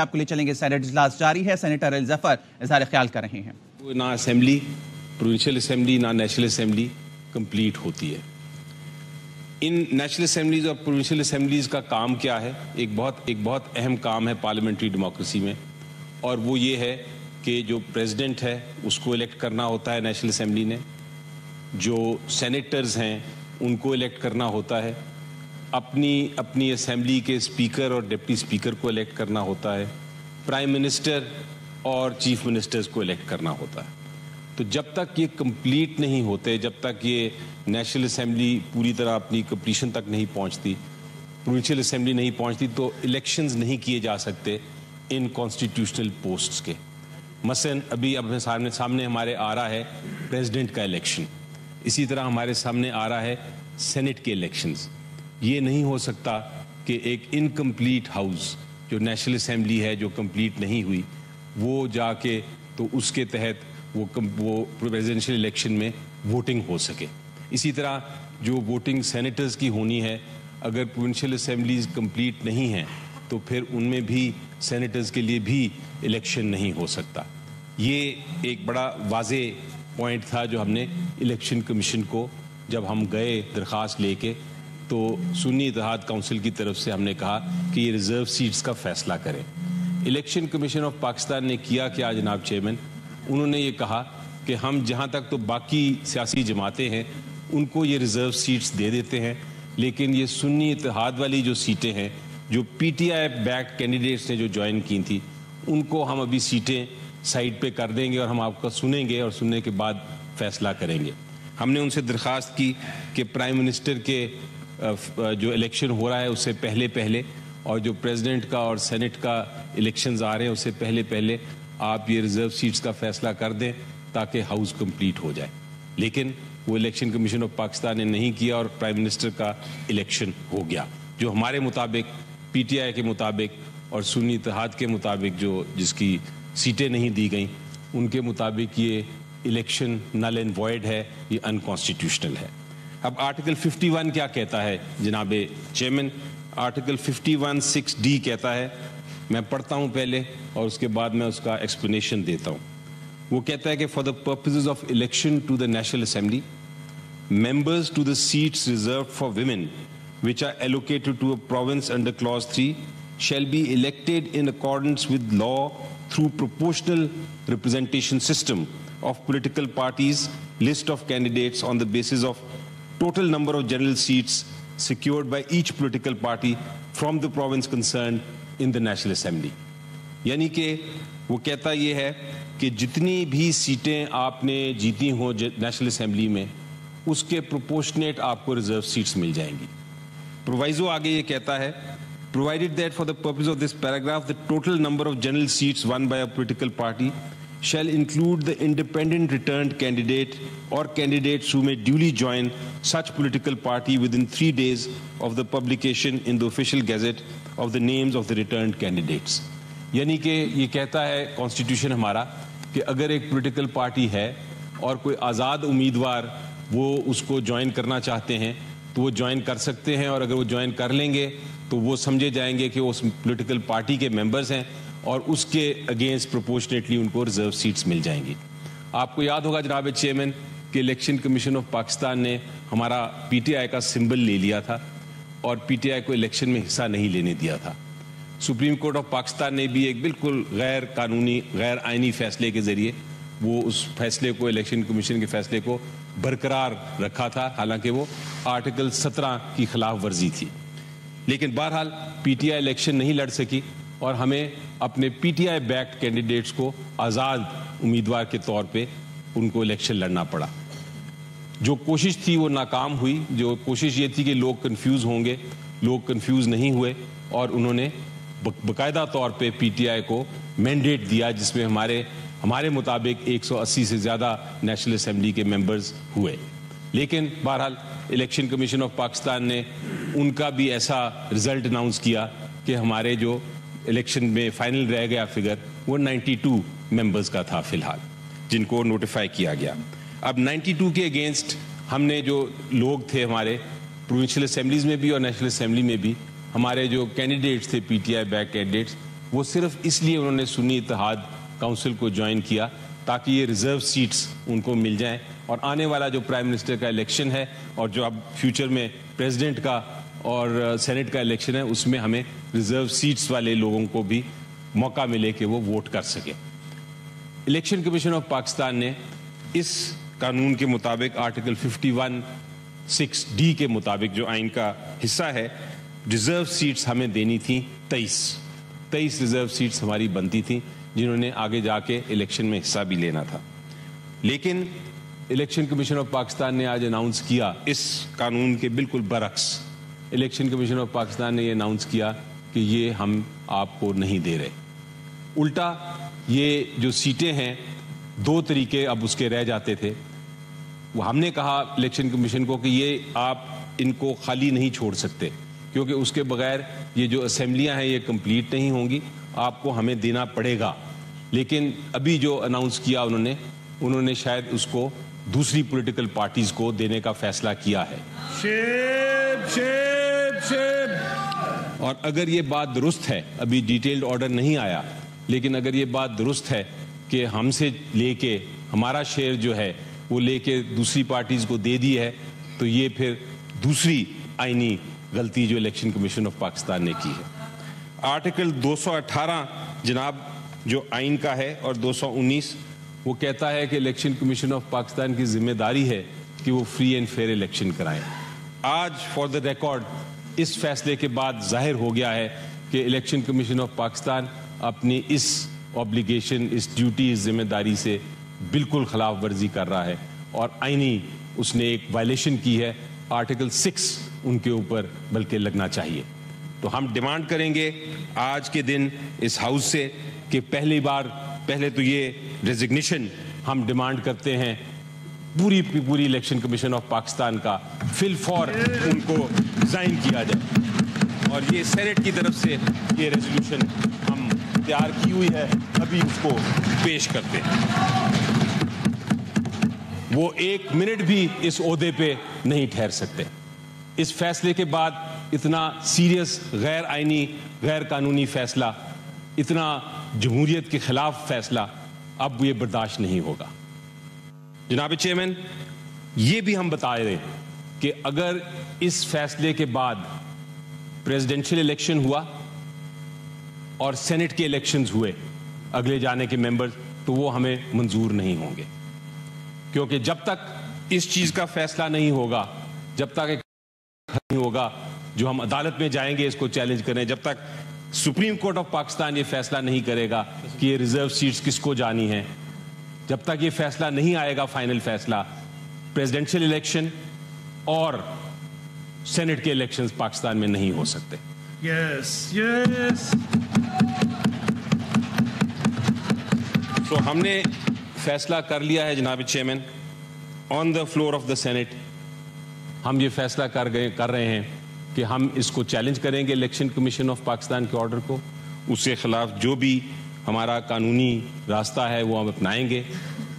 آپ کو لے چلیں گے. سینٹ اجلاس جاری ہے. سینیٹر الظفر اظہار خیال کر رہے ہیں. نہ اسمبلی, پروونشل اسمبلی, نہ نیشنل اسمبلی کمپلیٹ ہوتی ہے. ان نیشنل اسمبلیز اور پروونشل اسمبلیز کا کام کیا ہے؟ ایک بہت اہم کام ہے پارلیمنٹری ڈیموکریسی میں, اور وہ یہ ہے کہ جو پریزیڈنٹ ہے اس کو الیکٹ کرنا ہوتا ہے نیشنل اسمبلی نے, جو سینیٹرز ہیں ان کو الیکٹ کرنا ہوتا ہے, اپنی اسمبلی کے اسپیکر اور ڈپٹی اسپیکر کو الیکٹ کرنا ہوتا ہے, پرائم منسٹر اور چیف منسٹرز کو الیکٹ کرنا ہوتا ہے. تو جب تک یہ کمپلیٹ نہیں ہوتے, جب تک یہ نیشنل اسمبلی پوری طرح اپنی کمپلیشن تک نہیں پہنچتی, پروونشل اسمبلی نہیں پہنچتی, تو الیکشنز نہیں کیے جا سکتے ان کانسٹیٹیوشنل پوسٹس کے. مثلا اب سامنے ہمارے آ رہا ہے پریزیڈنٹ کا الیکشن, اسی طرح ہمارے سامنے آ رہا ہے سینٹ کے الیکشنز. یہ نہیں ہو سکتا کہ ایک انکمپلیٹ ہاؤس جو نیشنل اسمبلی ہے جو کمپلیٹ نہیں ہوئی وہ جا کے تو اس کے تحت وہ پریزیڈنشیل الیکشن میں ووٹنگ ہو سکے. اسی طرح جو ووٹنگ سینیٹرز کی ہونی ہے, اگر پروونشل اسمبلیز کمپلیٹ نہیں ہیں تو پھر ان میں بھی سینیٹرز کے لیے بھی الیکشن نہیں ہو سکتا. یہ ایک بڑا واضح پوائنٹ تھا جو ہم نے الیکشن کمیشن کو جب ہم گئے درخواست لے کے, تو سنی اتحاد کونسل کی طرف سے ہم نے کہا کہ یہ ریزرو سیٹس کا فیصلہ کریں. الیکشن کمیشن آف پاکستان نے کیا کیا جناب چیئرمین؟ انہوں نے یہ کہا کہ ہم جہاں تک تو باقی سیاسی جماعتیں ہیں ان کو یہ ریزرو سیٹس دے دیتے ہیں, لیکن یہ سنی اتحاد والی جو سیٹیں ہیں جو پی ٹی آئی بیک کینڈیڈیٹس نے جو جوائن کی تھی ان کو ہم ابھی سیٹیں سائڈ پہ کر دیں گے اور ہم آپ کا سنیں گے اور سننے کے بعد فیصلہ کریں گے. ہم نے ان سے درخواست کی کہ پرائم منسٹر کے جو الیکشن ہو رہا ہے اس سے پہلے اور جو پریزیڈنٹ کا اور سینٹ کا الیکشنز آ رہے ہیں اس سے پہلے آپ یہ ریزرو سیٹس کا فیصلہ کر دیں تاکہ ہاؤس کمپلیٹ ہو جائے. لیکن وہ الیکشن کمیشن آف پاکستان نے نہیں کیا اور پرائم منسٹر کا الیکشن ہو گیا, جو ہمارے مطابق, پی ٹی آئی کے مطابق اور سنی اتحاد کے مطابق جس کی سیٹیں نہیں دی گئیں ان کے مطابق یہ الیکشن نل اینڈ وائڈ ہے, یہ انکانسٹیٹیوشنل ہے. اب آرٹیکل 51 کیا کہتا ہے جناب چیئرمین؟ آرٹیکل 51(6)D کہتا ہے, میں پڑھتا ہوں پہلے اور اس کے بعد میں اس کا ایکسپلینیشن دیتا ہوں. وہ کہتا ہے کہ for the purposes of election to the national assembly, members to the seats reserved for women which are allocated to a province under clause 3 shall be elected in accordance with law through proportional representation system of political parties, list of candidates on the basis of total number of general seats secured by each political party from the province concerned in the National Assembly. یعنی کہ وہ کہتا یہ ہے کہ جتنی بھی سیٹیں آپ نے جیتی ہوں نیشنل اسمبلی میں اس کے پروپورشنیٹ آپ کو ریزرو سیٹس مل جائیں گی. پرووائزو آگے یہ کہتا ہے, provided that for the purpose of this paragraph the total number of general seats won by a political party shall include the independent returned candidate or candidates who may duly join such political party within 3 days of the publication in the official gazette of the names of the returned candidates. یعنی کہ یہ کہتا ہے constitution ہمارا کہ اگر ایک political party ہے اور کوئی آزاد امیدوار وہ اس کو جوائن کرنا چاہتے ہیں تو وہ جوائن کر سکتے ہیں, اور اگر وہ جوائن کر لیں گے تو وہ سمجھے جائیں گے کہ وہ اس پولیٹیکل پارٹی کے ممبرز ہیں اور اس کے اگینسٹ پروپورشنیٹلی ان کو ریزرو سیٹس مل جائیں گی. آپ کو یاد ہوگا جناب چیئرمین کہ الیکشن کمیشن آف پاکستان نے ہمارا پی ٹی آئی کا سمبل لے لیا تھا اور پی ٹی آئی کو الیکشن میں حصہ نہیں لینے دیا تھا. سپریم کورٹ آف پاکستان نے بھی ایک بالکل غیر قانونی, غیر آئینی فیصلے کے ذریعے وہ اس فیصلے کو, الیکشن کمیشن کے فیصلے کو برقرار رکھا تھا, حالانکہ وہ آرٹیکل 17 کی خلاف ورزی تھی. لیکن بہرحال پی ٹی آئی الیکشن نہیں لڑ سکی اور ہمیں اپنے P T I backed candidates کو آزاد امیدوار کے طور پہ ان کو الیکشن لڑنا پڑا. جو کوشش تھی وہ ناکام ہوئی. جو کوشش یہ تھی کہ لوگ کنفیوز ہوں گے, لوگ کنفیوز نہیں ہوئے اور انہوں نے باقاعدہ طور پہ پی ٹی آئی کو مینڈیٹ دیا جس میں ہمارے مطابق 180 سے زیادہ نیشنل اسمبلی کے ممبرز ہوئے. لیکن بہرحال الیکشن کمیشن آف پاکستان نے ان کا بھی ایسا رزلٹ اناؤنس کیا کہ ہمارے جو الیکشن میں فائنل رہ گیا فگر وہ 92 ممبرز کا تھا فی الحال, جن کو نوٹیفائی کیا گیا. اب 92 کے اگینسٹ ہم نے جو لوگ تھے ہمارے پروونشل اسمبلیز میں بھی اور نیشنل اسمبلی میں بھی, ہمارے جو کینڈیڈیٹس تھے پی ٹی آئی بیک کینڈیڈیٹس, وہ صرف اس لیے انہوں نے سنی اتحاد کونسل کو جوائن کیا تاکہ یہ ریزرو سیٹس ان کو مل جائیں، اور آنے والا جو پرائم منسٹر کا الیکشن ہے اور جو اب فیوچر میں پریزیڈنٹ کا اور سینٹ کا الیکشن ہے، اس میں ہمیں ریزرو سیٹس والے لوگوں کو بھی موقع ملے کہ وہ ووٹ کر سکیں۔ الیکشن کمیشن آف پاکستان نے اس قانون کے مطابق آرٹیکل 51(6)D کے مطابق جو آئین کا حصہ ہے، ریزرو سیٹس ہمیں دینی تھیں 23 ریزرو سیٹس ہماری بنتی تھیں، جنہوں نے آگے جا کے الیکشن میں حصہ بھی لینا تھا۔ لیکن الیکشن کمیشن آف پاکستان نے آج اناؤنس کیا، اس قانون کے بالکل برعکس الیکشن کمیشن آف پاکستان نے یہ اناؤنس کیا کہ یہ ہم آپ کو نہیں دے رہے۔ الٹا یہ جو سیٹیں ہیں، 2 طریقے اب اس کے رہ جاتے تھے۔ وہ ہم نے کہا الیکشن کمیشن کو کہ یہ آپ ان کو خالی نہیں چھوڑ سکتے، کیونکہ اس کے بغیر یہ جو اسمبلیاں ہیں یہ کمپلیٹ نہیں ہوں گی، آپ کو ہمیں دینا پڑے گا۔ لیکن ابھی جو اناؤنس کیا انہوں نے شاید اس کو دوسری پولیٹیکل پارٹیز کو دینے کا فیصلہ کیا ہے۔ اور اگر یہ بات درست ہے، ابھی ڈیٹیلڈ آرڈر نہیں آیا، لیکن اگر یہ بات درست ہے کہ ہم سے لے کے ہمارا شیئر جو ہے وہ لے کے دوسری پارٹیز کو دے دی ہے، تو یہ پھر دوسری آئینی غلطی جو الیکشن کمیشن آف پاکستان نے کی ہے۔ آرٹیکل 218 جناب جو آئین کا ہے اور 219 وہ کہتا ہے کہ الیکشن کمیشن آف پاکستان کی ذمہ داری ہے کہ وہ فری اینڈ فیئر الیکشن کرائیں۔ آج فار دا ریکارڈ اس فیصلے کے بعد ظاہر ہو گیا ہے کہ الیکشن کمیشن آف پاکستان اپنی اس اوبلیگیشن، اس ڈیوٹی، اس ذمہ داری سے بالکل خلاف ورزی کر رہا ہے، اور آئینی اس نے ایک وائلیشن کی ہے۔ آرٹیکل 6 ان کے اوپر بلکہ لگنا چاہیے۔ تو ہم ڈیمانڈ کریں گے آج کے دن اس ہاؤس سے کہ پہلے تو یہ ریزگنیشن ہم ڈیمانڈ کرتے ہیں پوری الیکشن کمیشن آف پاکستان کا، فی الفور ان کو ریزائن کیا جائے، اور یہ سینٹ کی طرف سے یہ ریزولوشن ہم تیار کی ہوئی ہے، ابھی اس کو پیش کرتے ہیں۔ وہ 1 منٹ بھی اس عہدے پہ نہیں ٹھہر سکتے۔ اس فیصلے کے بعد اتنا سیریس غیر آئینی، غیر قانونی فیصلہ، اتنا جمہوریت کے خلاف فیصلہ اب یہ برداشت نہیں ہوگا۔ جناب چیئرمین، یہ بھی ہم بتا رہے ہیں کہ اگر اس فیصلے کے بعد پریزیڈنشل الیکشن ہوا اور سینٹ کے الیکشنز ہوئے اگلے جانے کے ممبر، تو وہ ہمیں منظور نہیں ہوں گے، کیونکہ جب تک اس چیز کا فیصلہ نہیں ہوگا، جب تک ایک نہیں ہوگا جو ہم عدالت میں جائیں گے اس کو چیلنج کریں، جب تک سپریم کورٹ آف پاکستان یہ فیصلہ نہیں کرے گا کہ یہ ریزرو سیٹس کس کو جانی ہیں، جب تک یہ فیصلہ نہیں آئے گا، فائنل فیصلہ، پریزیڈنشل الیکشن اور سینٹ کے الیکشنز پاکستان میں نہیں ہو سکتے۔ تو ہم نے فیصلہ کر لیا ہے جناب chairman, on the floor of the senate ہم یہ فیصلہ کر رہے ہیں کہ ہم اس کو چیلنج کریں گے الیکشن کمیشن آف پاکستان کے آرڈر کو، اس کے خلاف جو بھی ہمارا قانونی راستہ ہے وہ ہم اپنائیں گے۔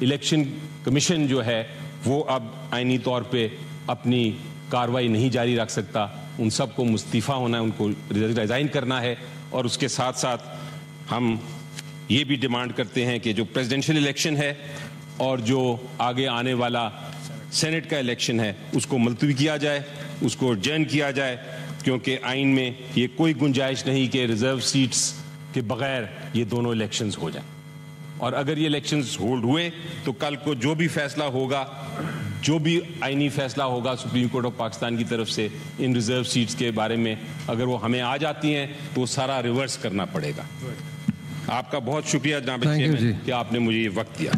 الیکشن کمیشن جو ہے وہ اب آئینی طور پہ اپنی کارروائی نہیں جاری رکھ سکتا، ان سب کو مستعفی ہونا ہے، ان کو ریزائن کرنا ہے، اور اس کے ساتھ ساتھ ہم یہ بھی ڈیمانڈ کرتے ہیں کہ جو پریزیڈنشل الیکشن ہے اور جو آگے آنے والا سینٹ کا الیکشن ہے اس کو ملتوی کیا جائے، اس کو ایڈجرن کیا جائے، کیونکہ آئین میں یہ کوئی گنجائش نہیں کہ ریزرو سیٹس کے بغیر یہ دونوں الیکشنز ہو جائیں۔ اور اگر یہ الیکشنز ہولڈ ہوئے تو کل کو جو بھی فیصلہ ہوگا، جو بھی آئینی فیصلہ ہوگا سپریم کورٹ آف پاکستان کی طرف سے ان ریزرو سیٹس کے بارے میں، اگر وہ ہمیں آ جاتی ہیں تو وہ سارا ریورس کرنا پڑے گا۔ آپ کا بہت شکریہ جناب چیئرمین کہ آپ نے مجھے یہ وقت دیا۔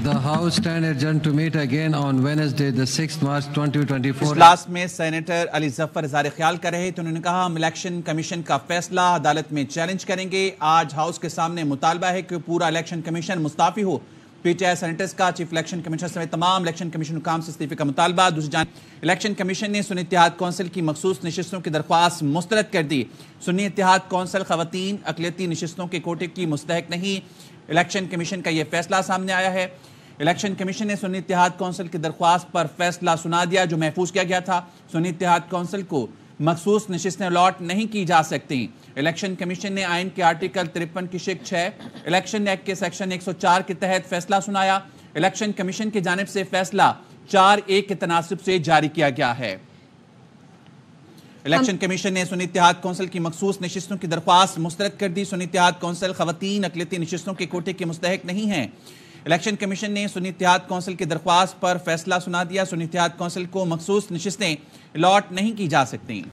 The House stand adjourned to meet again on Wednesday, the 6th March 2024. اجلاس میں سینیٹر علی ظفر اظہار خیال کر رہے تھے، انہوں نے کہا ہم الیکشن کمیشن کا فیصلہ عدالت میں چیلنج کریں گے۔ آج ہاؤس کے سامنے مطالبہ ہے کہ پورا الیکشن کمیشن مستعفی ہو۔ پی ٹی آئی سینیٹرز کا چیف الیکشن کمیشنر سمیت تمام الیکشن کمیشن حکام سے استعفے کا مطالبہ۔ دوسری جانب الیکشن کمیشن نے سنی اتحاد کونسل کی مخصوص نشستوں کی درخواست مسترد کر دی۔ سنی اتحاد کونسل خواتین اقلیتی نشستوں کے کوٹے کی مستحق نہیں، الیکشن کمیشن کا یہ فیصلہ سامنے آیا ہے۔ الیکشن کمیشن نے سنی اتحاد کونسل کی درخواست پر فیصلہ سنا دیا جو محفوظ کیا گیا تھا۔ سنی اتحاد کونسل کو مخصوص نشستیں الاٹ نہیں کی جا سکتی۔ الیکشن کمیشن نے آئین کے آرٹیکل 53 کی شق 6 الیکشن ایکٹ کے سیکشن 104 کے تحت فیصلہ سنایا۔ الیکشن کمیشن کی جانب سے فیصلہ 4-1 کے تناسب سے جاری کیا گیا ہے۔ الیکشن کمیشن نے سنی اتحاد کونسل کی مخصوص نشستوں کی درخواست مسترد کر دی۔ سنی اتحاد کونسل خواتین اقلیتی نشستوں کے کوٹے کے مستحق نہیں ہیں۔ الیکشن کمیشن نے سنی اتحاد کونسل کی درخواست پر فیصلہ سنا دیا۔ سنی اتحاد کونسل کو مخصوص نشستیں الاٹ نہیں کی جا سکتی۔